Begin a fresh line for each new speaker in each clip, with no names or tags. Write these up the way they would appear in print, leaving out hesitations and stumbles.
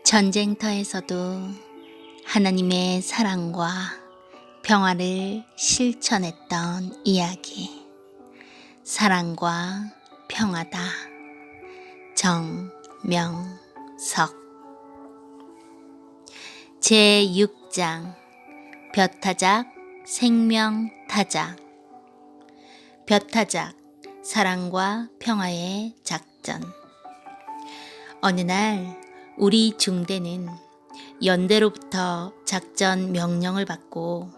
전쟁터에서도 하나님의 사랑과 평화를 실천했던 이야기. 사랑과 평화다. 정명석. 제6장 벼타작 생명타작. 벼타작 사랑과 평화의 작전. 어느 날 우리 중대는 연대로부터 작전 명령을 받고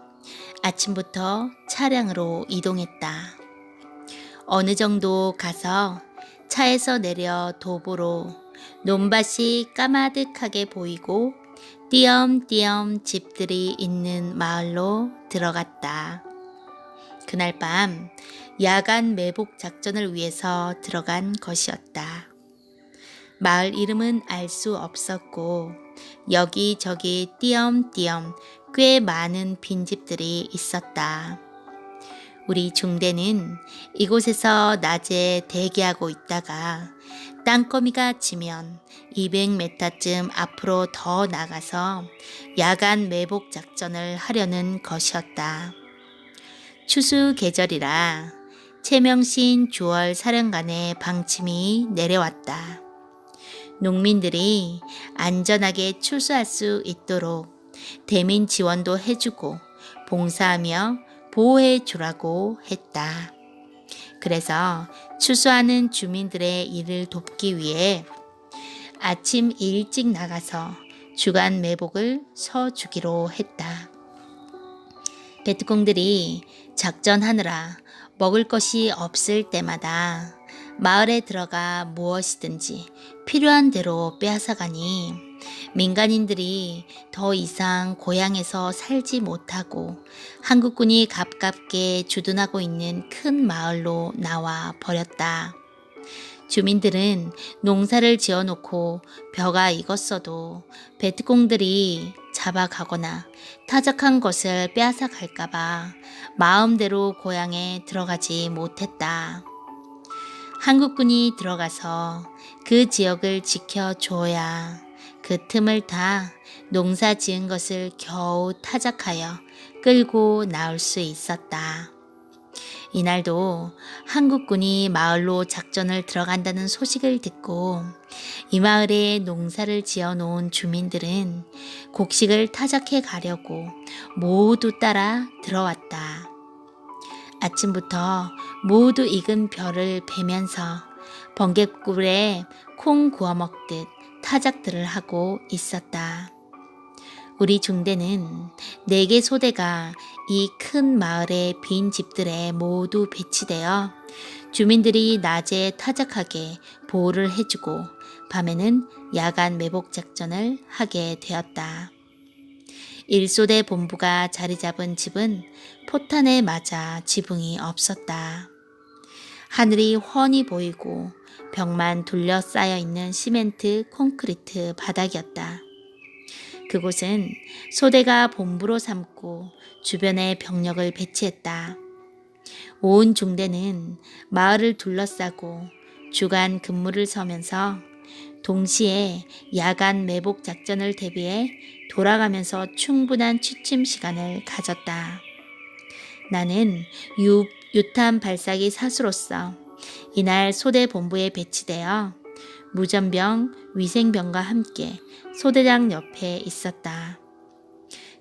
아침부터 차량으로 이동했다. 어느 정도 가서 차에서 내려 도보로 논밭이 까마득하게 보이고 띄엄띄엄 집들이 있는 마을로 들어갔다. 그날 밤 야간 매복 작전을 위해서 들어간 것이었다. 마을 이름은 알 수 없었고 여기저기 띄엄띄엄 꽤 많은 빈집들이 있었다. 우리 중대는 이곳에서 낮에 대기하고 있다가 땅거미가 지면 200m쯤 앞으로 더 나가서 야간 매복 작전을 하려는 것이었다. 추수 계절이라 최명신 주월 사령관의 방침이 내려왔다. 농민들이 안전하게 추수할 수 있도록 대민 지원도 해주고 봉사하며 보호해 주라고 했다. 그래서 추수하는 주민들의 일을 돕기 위해 아침 일찍 나가서 주간 매복을 서주기로 했다. 베트콩들이 작전하느라 먹을 것이 없을 때마다 마을에 들어가 무엇이든지 필요한 대로 빼앗아가니 민간인들이 더 이상 고향에서 살지 못하고 한국군이 가깝게 주둔하고 있는 큰 마을로 나와 버렸다. 주민들은 농사를 지어놓고 벼가 익었어도 베트콩들이 잡아가거나 타작한 것을 빼앗아 갈까봐 마음대로 고향에 들어가지 못했다. 한국군이 들어가서 그 지역을 지켜줘야 그 틈을 타 농사 지은 것을 겨우 타작하여 끌고 나올 수 있었다. 이날도 한국군이 마을로 작전을 들어간다는 소식을 듣고 이 마을에 농사를 지어 놓은 주민들은 곡식을 타작해 가려고 모두 따라 들어왔다. 아침부터 모두 익은 벼를 베면서 번갯불에 콩 구워 먹듯 타작들을 하고 있었다. 우리 중대는 4개 소대가 이 큰 마을의 빈 집들에 모두 배치되어 주민들이 낮에 타작하게 보호를 해주고 밤에는 야간 매복 작전을 하게 되었다. 1소대 본부가 자리 잡은 집은 포탄에 맞아 지붕이 없었다. 하늘이 훤히 보이고 벽만 둘러싸여 있는 시멘트 콘크리트 바닥이었다. 그곳은 소대가 본부로 삼고 주변에 병력을 배치했다. 온 중대는 마을을 둘러싸고 주간 근무를 서면서 동시에 야간 매복 작전을 대비해 돌아가면서 충분한 취침 시간을 가졌다. 나는 유탄 발사기 사수로서 이날 소대 본부에 배치되어 무전병, 위생병과 함께 소대장 옆에 있었다.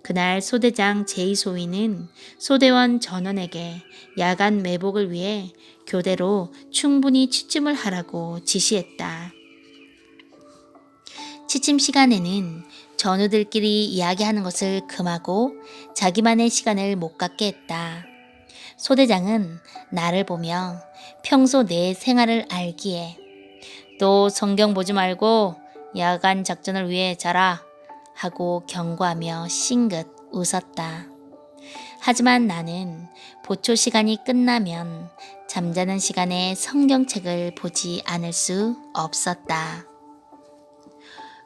그날 소대장 제2소위는 소대원 전원에게 야간 매복을 위해 교대로 충분히 취침을 하라고 지시했다. 취침 시간에는 전우들끼리 이야기하는 것을 금하고 자기만의 시간을 못 갖게 했다. 소대장은 나를 보며 평소 내 생활을 알기에 또 성경 보지 말고 야간 작전을 위해 자라 하고 경고하며 싱긋 웃었다. 하지만 나는 보초 시간이 끝나면 잠자는 시간에 성경책을 보지 않을 수 없었다.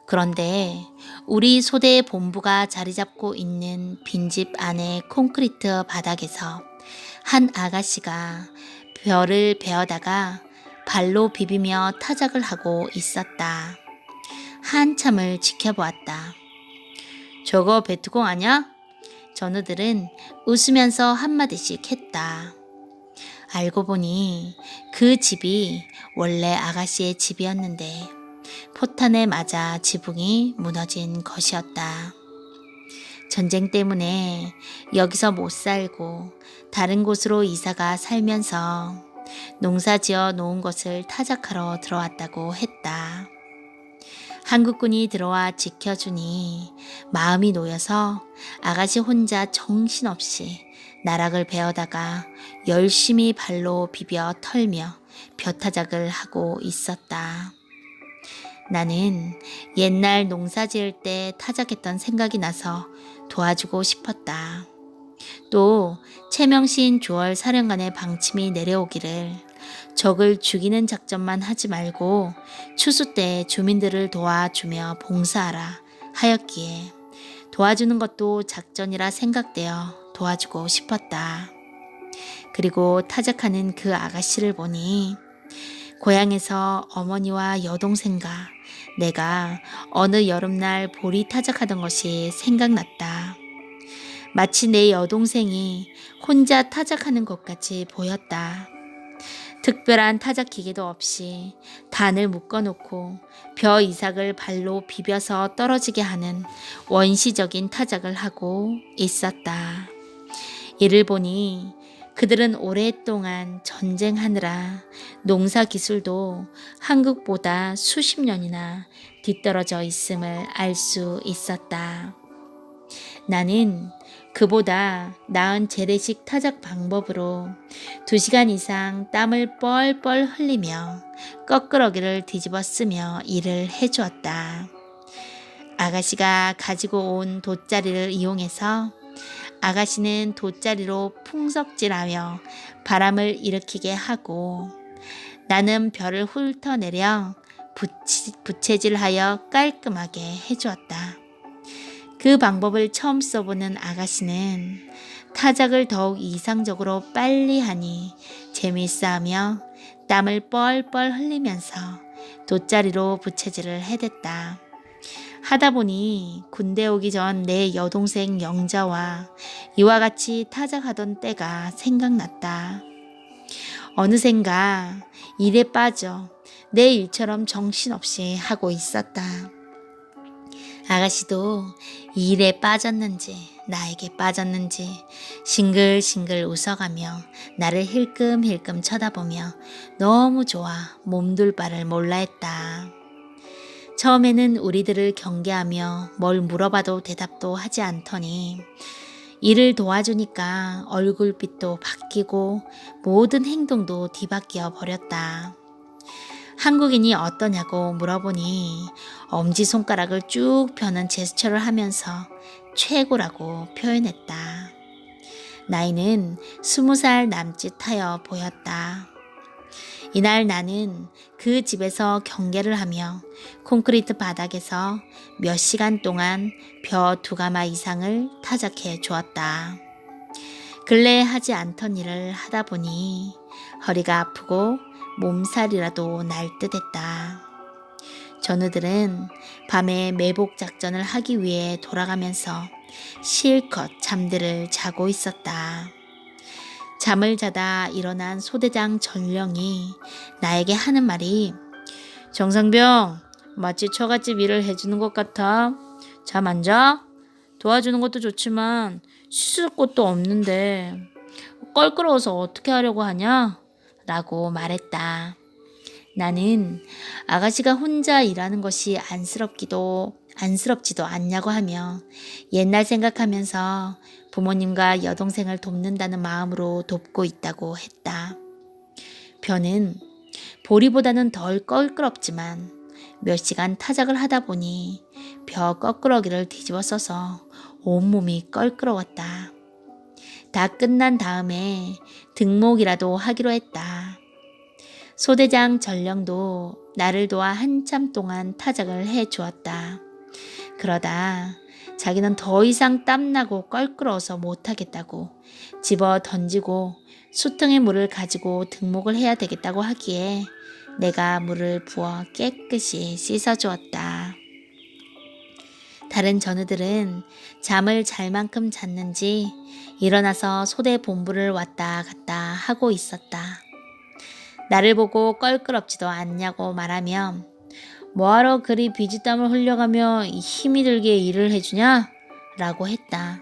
그런데 우리 소대 본부가 자리 잡고 있는 빈집 안의 콘크리트 바닥에서 한 아가씨가 벼를 베어다가 발로 비비며 타작을 하고 있었다. 한참을 지켜보았다. 저거 베트콩 아냐? 전우들은 웃으면서 한마디씩 했다. 알고 보니 그 집이 원래 아가씨의 집이었는데 포탄에 맞아 지붕이 무너진 것이었다. 전쟁 때문에 여기서 못 살고 다른 곳으로 이사가 살면서 농사지어 놓은 것을 타작하러 들어왔다고 했다. 한국군이 들어와 지켜주니 마음이 놓여서 아가씨 혼자 정신없이 나락을 베어다가 열심히 발로 비벼 털며 벼타작을 하고 있었다. 나는 옛날 농사 지을 때 타작했던 생각이 나서 도와주고 싶었다. 또 최명신 조월 사령관의 방침이 내려오기를 적을 죽이는 작전만 하지 말고 추수 때 주민들을 도와주며 봉사하라 하였기에 도와주는 것도 작전이라 생각되어 도와주고 싶었다. 그리고 타작하는 그 아가씨를 보니 고향에서 어머니와 여동생과 내가 어느 여름날 보리 타작하던 것이 생각났다. 마치 내 여동생이 혼자 타작하는 것 같이 보였다. 특별한 타작 기계도 없이 단을 묶어놓고 벼 이삭을 발로 비벼서 떨어지게 하는 원시적인 타작을 하고 있었다. 이를 보니 그들은 오랫동안 전쟁하느라 농사 기술도 한국보다 수십 년이나 뒤떨어져 있음을 알 수 있었다. 나는 그보다 나은 재래식 타작 방법으로 2시간 이상 땀을 뻘뻘 흘리며 거꾸러기를 뒤집어 쓰며 일을 해주었다. 아가씨가 가지고 온 돗자리를 이용해서 아가씨는 돗자리로 풍석질하며 바람을 일으키게 하고 나는 벼를 훑어내려 부채질하여 깔끔하게 해주었다. 그 방법을 처음 써보는 아가씨는 타작을 더욱 이상적으로 빨리 하니 재미있어하며 땀을 뻘뻘 흘리면서 돗자리로 부채질을 해댔다. 하다 보니 군대 오기 전 내 여동생 영자와 이와 같이 타작하던 때가 생각났다. 어느샌가 일에 빠져 내 일처럼 정신없이 하고 있었다. 아가씨도 일에 빠졌는지 나에게 빠졌는지 싱글싱글 웃어가며 나를 힐끔힐끔 쳐다보며 너무 좋아 몸둘 바를 몰라 했다. 처음에는 우리들을 경계하며 뭘 물어봐도 대답도 하지 않더니 일을 도와주니까 얼굴빛도 바뀌고 모든 행동도 뒤바뀌어 버렸다. 한국인이 어떠냐고 물어보니 엄지손가락을 쭉 펴는 제스처를 하면서 최고라고 표현했다. 나이는 20살 남짓하여 보였다. 이날 나는 그 집에서 경계를 하며 콘크리트 바닥에서 몇 시간 동안 벼 2가마 이상을 타작해 주었다. 근래 하지 않던 일을 하다 보니 허리가 아프고 몸살이라도 날 듯했다. 전우들은 밤에 매복 작전을 하기 위해 돌아가면서 실컷 잠들을 자고 있었다. 잠을 자다 일어난 소대장 전령이 나에게 하는 말이 정상병, 마치 처갓집 일을 해주는 것 같아. 잠 안 자? 도와주는 것도 좋지만 씻을 곳도 없는데 껄끄러워서 어떻게 하려고 하냐? 라고 말했다. 나는 아가씨가 혼자 일하는 것이 안쓰럽지도 않냐고 하며 옛날 생각하면서 부모님과 여동생을 돕는다는 마음으로 돕고 있다고 했다. 벼는 보리보다는 덜 껄끄럽지만 몇 시간 타작을 하다 보니 벼 거꾸러기를 뒤집어 써서 온몸이 껄끄러웠다. 다 끝난 다음에 등목이라도 하기로 했다. 소대장 전령도 나를 도와 한참 동안 타작을 해 주었다. 그러다 자기는 더 이상 땀나고 껄끄러워서 못하겠다고 집어 던지고 수통의 물을 가지고 등목을 해야 되겠다고 하기에 내가 물을 부어 깨끗이 씻어주었다. 다른 전우들은 잠을 잘 만큼 잤는지 일어나서 소대 본부를 왔다 갔다 하고 있었다. 나를 보고 껄끄럽지도 않냐고 말하며 뭐하러 그리 비지땀을 흘려가며 힘이 들게 일을 해주냐? 라고 했다.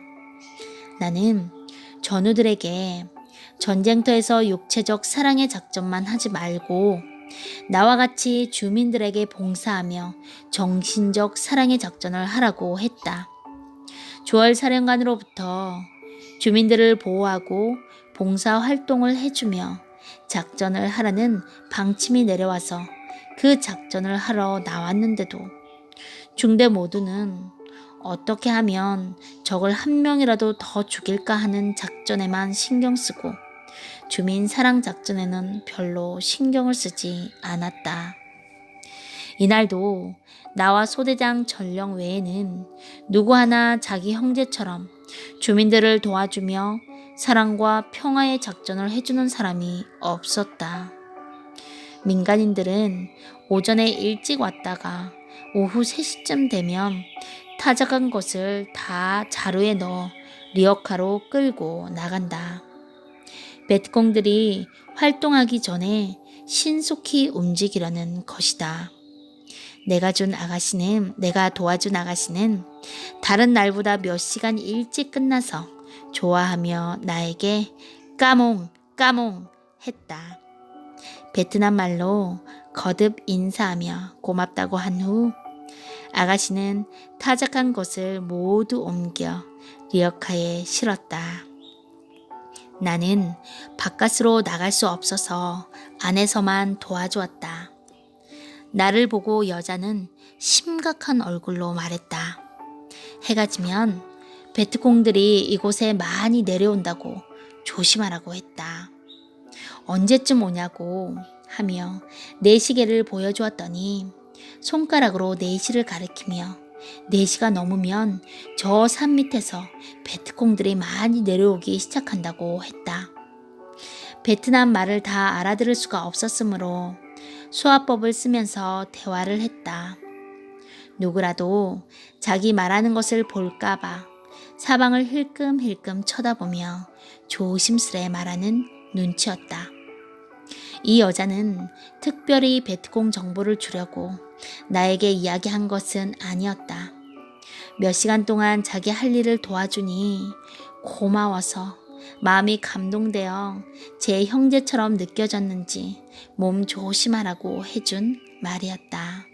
나는 전우들에게 전쟁터에서 육체적 사랑의 작전만 하지 말고 나와 같이 주민들에게 봉사하며 정신적 사랑의 작전을 하라고 했다. 조월 사령관으로부터 주민들을 보호하고 봉사 활동을 해주며 작전을 하라는 방침이 내려와서 그 작전을 하러 나왔는데도 중대 모두는 어떻게 하면 적을 한 명이라도 더 죽일까 하는 작전에만 신경 쓰고 주민 사랑 작전에는 별로 신경을 쓰지 않았다. 이날도 나와 소대장 전령 외에는 누구 하나 자기 형제처럼 주민들을 도와주며 사랑과 평화의 작전을 해주는 사람이 없었다. 민간인들은 오전에 일찍 왔다가 오후 3시쯤 되면 타작한 것을 다 자루에 넣어 리어카로 끌고 나간다. 베트콩들이 활동하기 전에 신속히 움직이려는 것이다. 내가 도와준 아가씨는 다른 날보다 몇 시간 일찍 끝나서 좋아하며 나에게 까몽 까몽 했다. 베트남 말로 거듭 인사하며 고맙다고 한 후 아가씨는 타작한 것을 모두 옮겨 리어카에 실었다. 나는 바깥으로 나갈 수 없어서 안에서만 도와주었다. 나를 보고 여자는 심각한 얼굴로 말했다. 해가 지면 베트콩들이 이곳에 많이 내려온다고 조심하라고 했다. 언제쯤 오냐고 하며 내 시계를 보여주었더니 손가락으로 4시를 가리키며 4시가 넘으면 저 산 밑에서 베트콩들이 많이 내려오기 시작한다고 했다. 베트남 말을 다 알아들을 수가 없었으므로 수화법을 쓰면서 대화를 했다. 누구라도 자기 말하는 것을 볼까봐 사방을 힐끔힐끔 쳐다보며 조심스레 말하는 눈치였다. 이 여자는 특별히 베트콩 정보를 주려고 나에게 이야기한 것은 아니었다. 몇 시간 동안 자기 할 일을 도와주니 고마워서 마음이 감동되어 제 형제처럼 느껴졌는지 몸 조심하라고 해준 말이었다.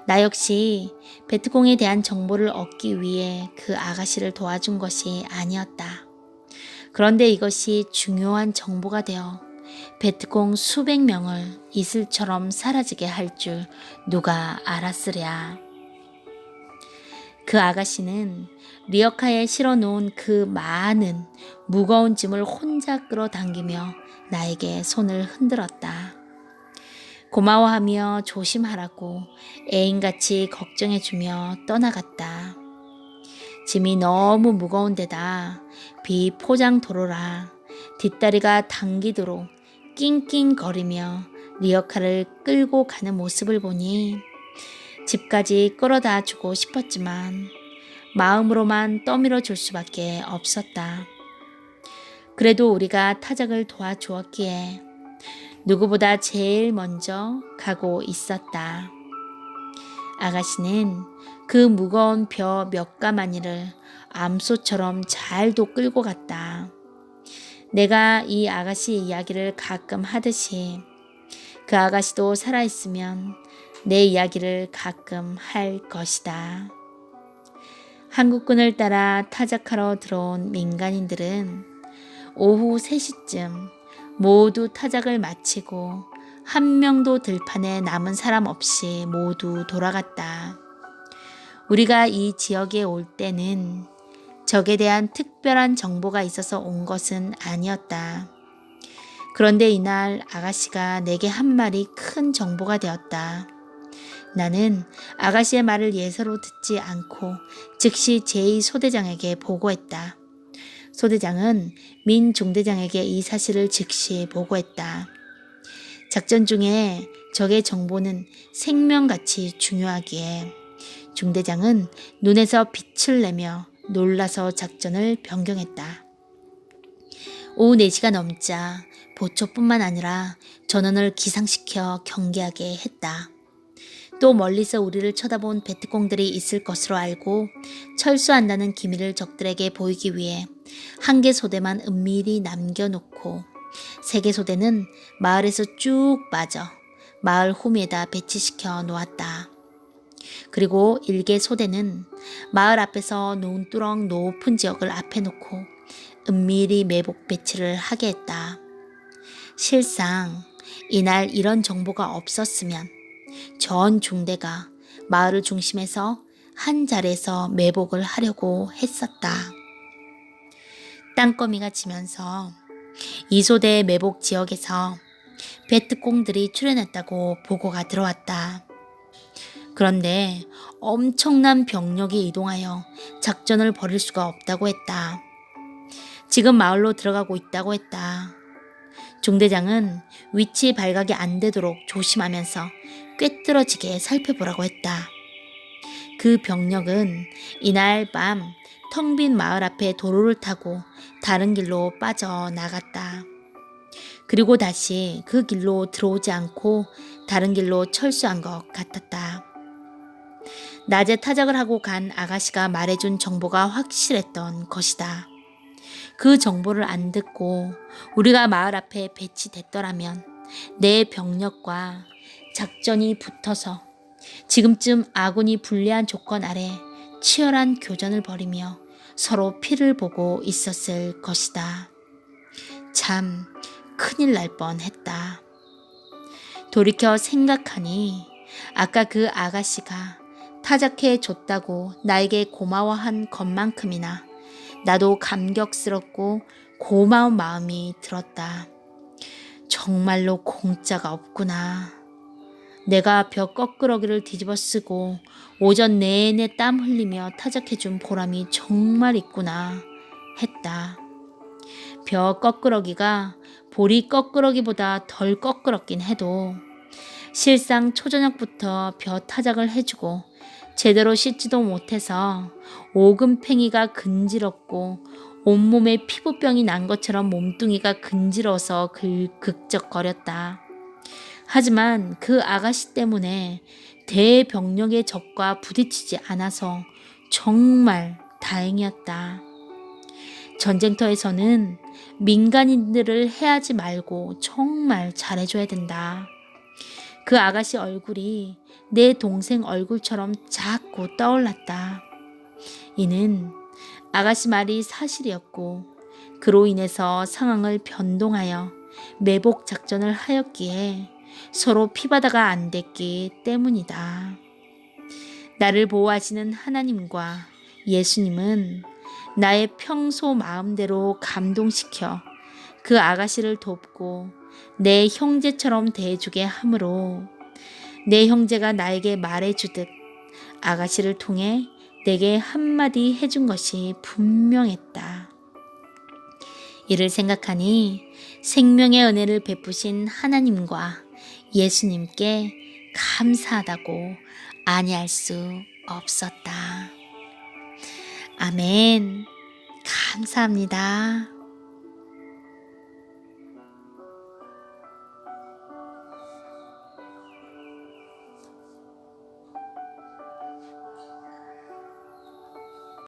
나 역시 베트콩에 대한 정보를 얻기 위해 그 아가씨를 도와준 것이 아니었다. 그런데 이것이 중요한 정보가 되어 베트콩 수백 명을 이슬처럼 사라지게 할 줄 누가 알았으랴. 그 아가씨는 리어카에 실어놓은 그 많은 무거운 짐을 혼자 끌어당기며 나에게 손을 흔들었다. 고마워하며 조심하라고 애인같이 걱정해주며 떠나갔다. 짐이 너무 무거운 데다 비포장 도로라 뒷다리가 당기도록 낑낑거리며 리어카를 끌고 가는 모습을 보니 집까지 끌어다 주고 싶었지만 마음으로만 떠밀어 줄 수밖에 없었다. 그래도 우리가 타작을 도와주었기에 누구보다 제일 먼저 가고 있었다. 아가씨는 그 무거운 벼 몇 가마니를 암소처럼 잘도 끌고 갔다. 내가 이 아가씨 이야기를 가끔 하듯이 그 아가씨도 살아있으면 내 이야기를 가끔 할 것이다. 한국군을 따라 타작하러 들어온 민간인들은 오후 3시쯤 모두 타작을 마치고 한 명도 들판에 남은 사람 없이 모두 돌아갔다. 우리가 이 지역에 올 때는 적에 대한 특별한 정보가 있어서 온 것은 아니었다. 그런데 이날 아가씨가 내게 한 말이 큰 정보가 되었다. 나는 아가씨의 말을 예사로 듣지 않고 즉시 제2소대장에게 보고했다. 소대장은 민 중대장에게 이 사실을 즉시 보고했다. 작전 중에 적의 정보는 생명같이 중요하기에 중대장은 눈에서 빛을 내며 놀라서 작전을 변경했다. 오후 4시가 넘자 보초뿐만 아니라 전원을 기상시켜 경계하게 했다. 또 멀리서 우리를 쳐다본 베트콩들이 있을 것으로 알고 철수한다는 기밀을 적들에게 보이기 위해 한 개 소대만 은밀히 남겨놓고 3개 소대는 마을에서 쭉 빠져 마을 호미에다 배치시켜 놓았다. 그리고 1개 소대는 마을 앞에서 논두렁 높은 지역을 앞에 놓고 은밀히 매복 배치를 하게 했다. 실상 이날 이런 정보가 없었으면 전 중대가 마을을 중심해서 한 자리에서 매복을 하려고 했었다. 땅거미가 지면서 이 소대의 매복 지역에서 베트콩들이 출현했다고 보고가 들어왔다. 그런데 엄청난 병력이 이동하여 작전을 벌일 수가 없다고 했다. 지금 마을로 들어가고 있다고 했다. 중대장은 위치 발각이 안 되도록 조심하면서 꿰뚫어지게 살펴보라고 했다. 그 병력은 이날 밤 텅 빈 마을 앞에 도로를 타고 다른 길로 빠져나갔다. 그리고 다시 그 길로 들어오지 않고 다른 길로 철수한 것 같았다. 낮에 타작을 하고 간 아가씨가 말해준 정보가 확실했던 것이다. 그 정보를 안 듣고 우리가 마을 앞에 배치됐더라면 내 병력과 작전이 붙어서 지금쯤 아군이 불리한 조건 아래 치열한 교전을 벌이며 서로 피를 보고 있었을 것이다. 참 큰일 날 뻔했다. 돌이켜 생각하니 아까 그 아가씨가 타작해 줬다고 나에게 고마워한 것만큼이나 나도 감격스럽고 고마운 마음이 들었다. 정말로 공짜가 없구나. 내가 벽 거꾸러기를 뒤집어 쓰고 오전 내내 땀 흘리며 타작해준 보람이 정말 있구나 했다. 벽 거꾸러기가 보리 거꾸러기보다 덜 거꾸럽긴 해도 실상 초저녁부터 벼 타작을 해주고 제대로 씻지도 못해서 오금팽이가 근지럽고 온몸에 피부병이 난 것처럼 몸뚱이가 근지러워서 극적거렸다. 하지만 그 아가씨 때문에 대병력의 적과 부딪히지 않아서 정말 다행이었다. 전쟁터에서는 민간인들을 해하지 말고 정말 잘해줘야 된다. 그 아가씨 얼굴이 내 동생 얼굴처럼 자꾸 떠올랐다. 이는 아가씨 말이 사실이었고 그로 인해서 상황을 변동하여 매복 작전을 하였기에 서로 피바다가 안 됐기 때문이다. 나를 보호하시는 하나님과 예수님은 나의 평소 마음대로 감동시켜 그 아가씨를 돕고 내 형제처럼 대해주게 하므로 내 형제가 나에게 말해주듯 아가씨를 통해 내게 한마디 해준 것이 분명했다. 이를 생각하니 생명의 은혜를 베푸신 하나님과 예수님께 감사하다고 아니할 수 없었다. 아멘. 감사합니다.